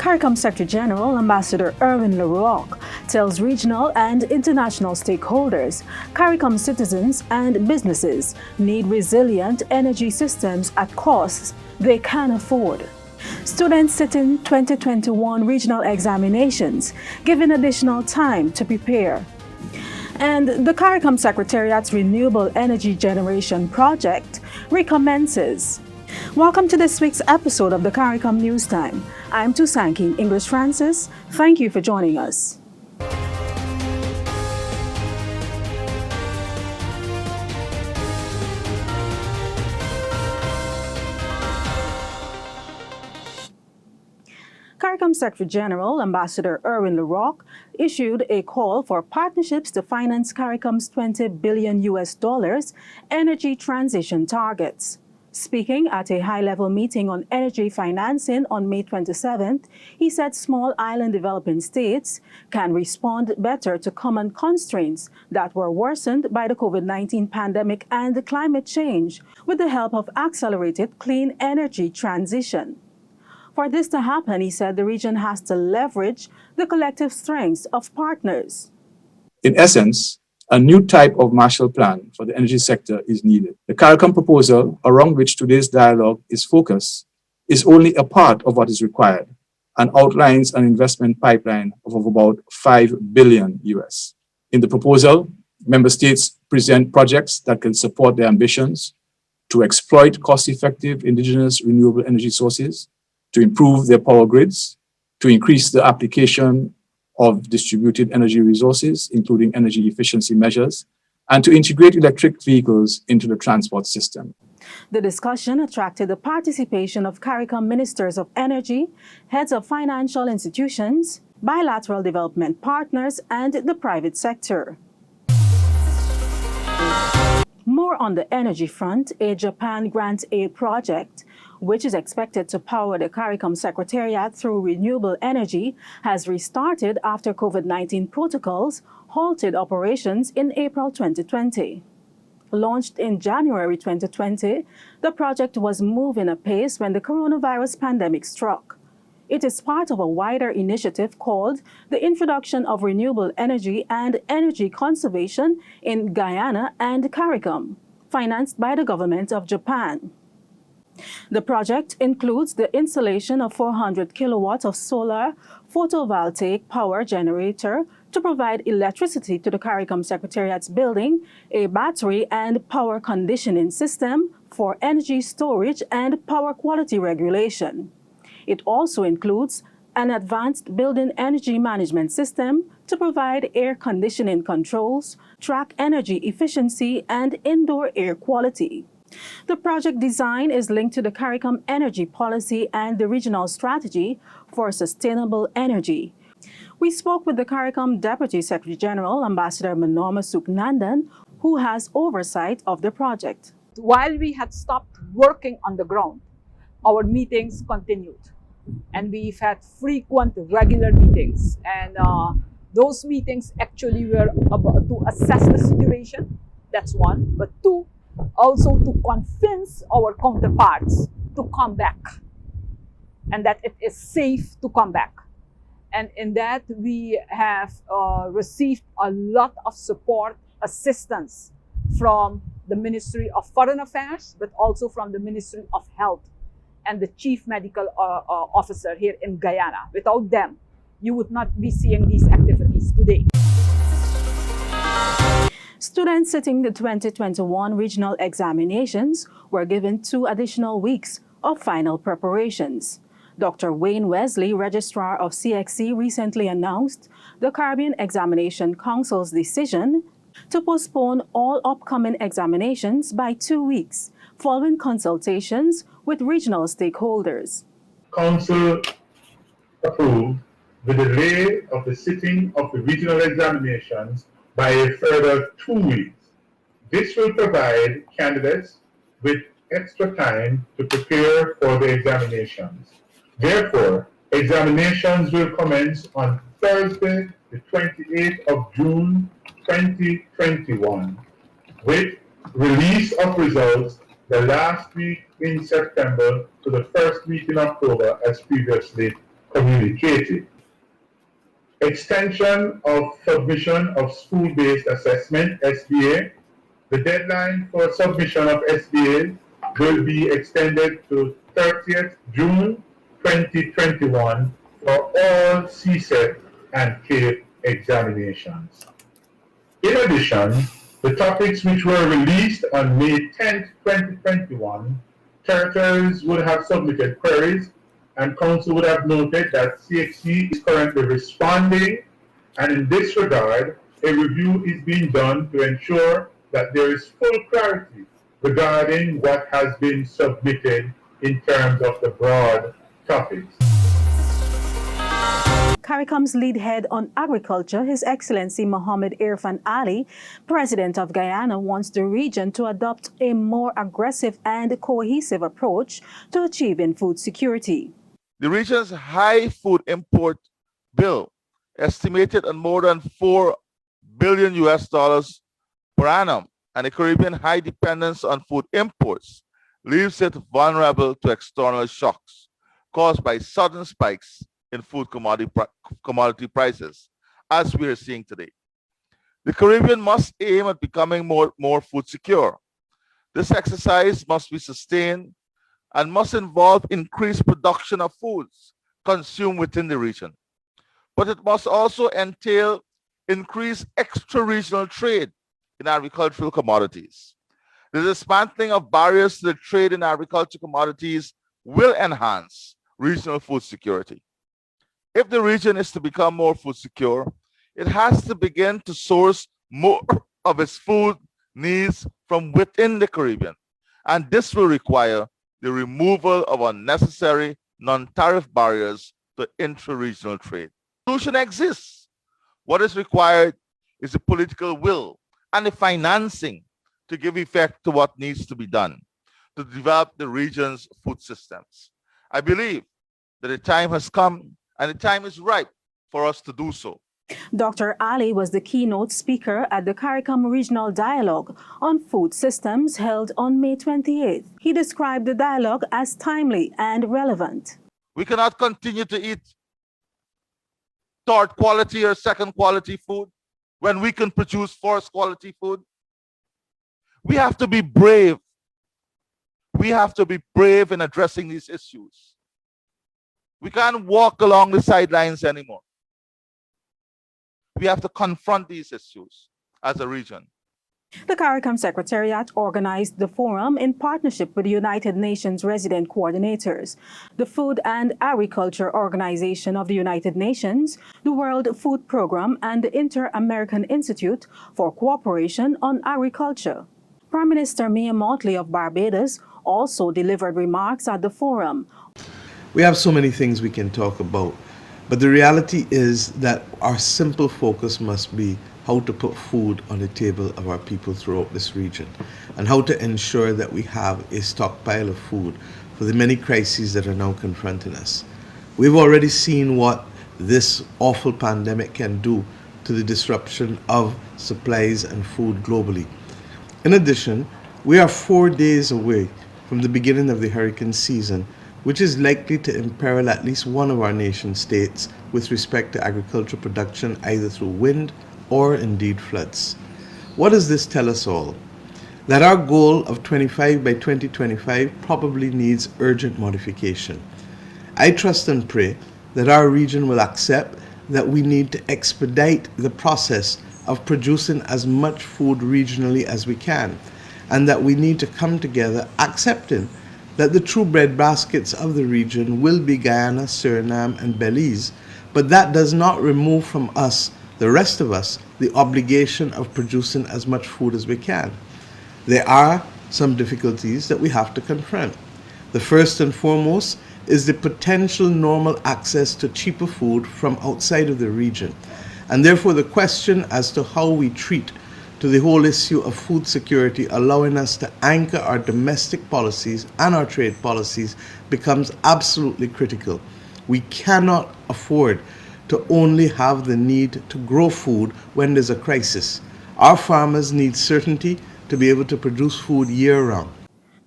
CARICOM Secretary General Ambassador Erwin Leroy tells regional and international stakeholders CARICOM citizens and businesses need resilient energy systems at costs they can afford. Students sitting 2021 regional examinations given additional time to prepare. And the CARICOM Secretariat's Renewable Energy Generation Project recommences. Welcome to this week's episode of the CARICOM News Time. I'm Tusanki English Francis. Thank you for joining us. CARICOM Secretary General Ambassador Erwin Leroy issued a call for partnerships to finance CARICOM's $20 billion energy transition targets. Speaking at a high-level meeting on energy financing on May 27th, he said small island developing states can respond better to common constraints that were worsened by the COVID-19 pandemic and climate change with the help of accelerated clean energy transition. For this to happen, he said the region has to leverage the collective strengths of partners. In essence, a new type of Marshall Plan for the energy sector is needed. The CARICOM proposal, around which today's dialogue is focused, is only a part of what is required and outlines an investment pipeline of about $5 billion US. In the proposal, member states present projects that can support their ambitions to exploit cost-effective indigenous renewable energy sources, to improve their power grids, to increase the application of distributed energy resources, including energy efficiency measures, and to integrate electric vehicles into the transport system. The discussion attracted the participation of CARICOM ministers of energy, heads of financial institutions, bilateral development partners, and the private sector. More on the energy front, a Japan grant aid project, which is expected to power the CARICOM Secretariat through renewable energy, has restarted after COVID-19 protocols halted operations in April 2020. Launched in January 2020, the project was moving apace when the coronavirus pandemic struck. It is part of a wider initiative called the Introduction of Renewable Energy and Energy Conservation in Guyana and CARICOM, financed by the government of Japan. The project includes the installation of 400 kilowatts of solar photovoltaic power generator to provide electricity to the CARICOM Secretariat's building, a battery and power conditioning system for energy storage and power quality regulation. It also includes an advanced building energy management system to provide air conditioning controls, track energy efficiency, and indoor air quality. The project design is linked to the CARICOM energy policy and the regional strategy for sustainable energy. We spoke with the CARICOM Deputy Secretary General, Ambassador Manorma Suknandan, who has oversight of the project. While we had stopped working on the ground, our meetings continued. And we've had frequent, regular meetings. And those meetings actually were about to assess the situation. That's one. But two, also to convince our counterparts to come back and that it is safe to come back. And in that, we have received a lot of support, assistance from the Ministry of Foreign Affairs, but also from the Ministry of Health and the Chief Medical Officer here in Guyana. Without them, you would not be seeing these activities today. Students sitting the 2021 regional examinations were given 2 additional weeks of final preparations. Dr. Wayne Wesley, Registrar of CXC, recently announced the Caribbean Examination Council's decision to postpone all upcoming examinations by 2 weeks, following consultations with regional stakeholders. Council approved the delay of the sitting of the regional examinations by a further 2 weeks. This will provide candidates with extra time to prepare for the examinations. Therefore, examinations will commence on Thursday, the 28th of June, 2021, with release of results the last week in September to the first week in October as previously communicated. Extension of submission of school-based assessment, SBA. The deadline for submission of SBA will be extended to 30th June 2021 for all CSET and CAPE examinations. In addition, the topics which were released on May 10th, 2021, territories would have submitted queries and Council would have noted that CXC is currently responding, and in this regard, a review is being done to ensure that there is full clarity regarding what has been submitted in terms of the broad topics. CARICOM's lead head on agriculture, His Excellency Mohammed Irfan Ali, President of Guyana, wants the region to adopt a more aggressive and cohesive approach to achieving food security. The region's high food import bill, estimated at more than $4 billion per annum, and the Caribbean high dependence on food imports leaves it vulnerable to external shocks caused by sudden spikes in food commodity prices, as we are seeing today. The Caribbean must aim at becoming more food secure. This exercise must be sustained and must involve increased production of foods consumed within the region. But it must also entail increased extra-regional trade in agricultural commodities. The dismantling of barriers to the trade in agricultural commodities will enhance regional food security. If the region is to become more food secure, it has to begin to source more of its food needs from within the Caribbean, and this will require the removal of unnecessary non-tariff barriers to intra-regional trade. The solution exists. What is required is the political will and the financing to give effect to what needs to be done to develop the region's food systems. I believe that the time has come and the time is ripe for us to do so. Dr. Ali was the keynote speaker at the CARICOM Regional Dialogue on Food Systems held on May 28th. He described the dialogue as timely and relevant. We cannot continue to eat third quality or second quality food when we can produce first quality food. We have to be brave. We have to be brave in addressing these issues. We can't walk along the sidelines anymore. We have to confront these issues as a region. The CARICOM Secretariat organized the forum in partnership with the United Nations resident coordinators, the Food and Agriculture Organization of the United Nations, the World Food Programme, and the Inter-American Institute for Cooperation on Agriculture. Prime Minister Mia Mottley of Barbados also delivered remarks at the forum. We have so many things we can talk about, but the reality is that our simple focus must be how to put food on the table of our people throughout this region, and how to ensure that we have a stockpile of food for the many crises that are now confronting us. We've already seen what this awful pandemic can do to the disruption of supplies and food globally. In addition, we are 4 days away from the beginning of the hurricane season, which is likely to imperil at least one of our nation states with respect to agricultural production, either through wind or indeed floods. What does this tell us all? That our goal of 25 by 2025 probably needs urgent modification. I trust and pray that our region will accept that we need to expedite the process of producing as much food regionally as we can, and that we need to come together accepting that the true bread baskets of the region will be Guyana, Suriname, and Belize, but that does not remove from us, the rest of us, the obligation of producing as much food as we can. There are some difficulties that we have to confront. The first and foremost is the potential normal access to cheaper food from outside of the region, and therefore the question as to how we treat to the whole issue of food security, allowing us to anchor our domestic policies and our trade policies, becomes absolutely critical. We cannot afford to only have the need to grow food when there's a crisis. Our farmers need certainty to be able to produce food year-round.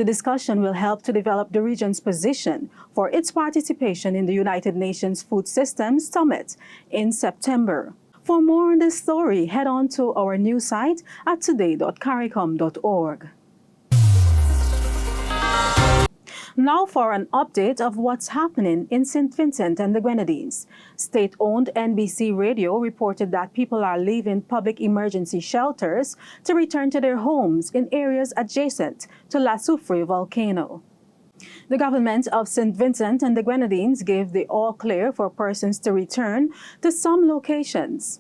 The discussion will help to develop the region's position for its participation in the United Nations Food Systems Summit in September. For more on this story, head on to our news site at today.caricom.org. Now for an update of what's happening in St. Vincent and the Grenadines. State-owned NBC Radio reported that people are leaving public emergency shelters to return to their homes in areas adjacent to La Soufrière volcano. The government of St. Vincent and the Grenadines gave the all-clear for persons to return to some locations.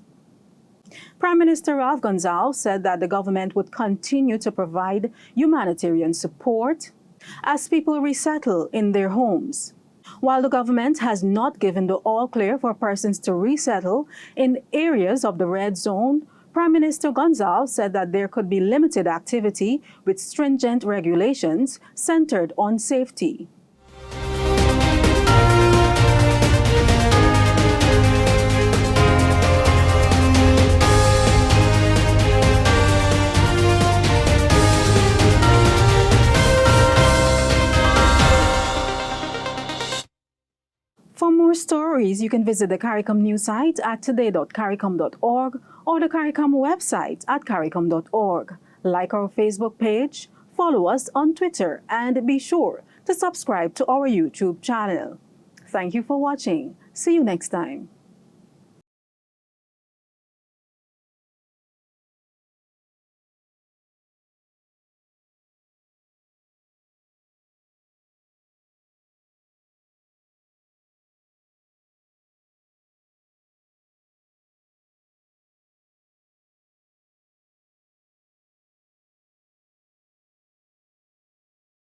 Prime Minister Ralph Gonsalves said that the government would continue to provide humanitarian support as people resettle in their homes. While the government has not given the all-clear for persons to resettle in areas of the red zone, Prime Minister Gonsalves said that there could be limited activity with stringent regulations centered on safety. For more stories, you can visit the CARICOM news site at today.caricom.org or the CARICOM website at caricom.org. Like our Facebook page, follow us on Twitter, and be sure to subscribe to our YouTube channel. Thank you for watching. See you next time.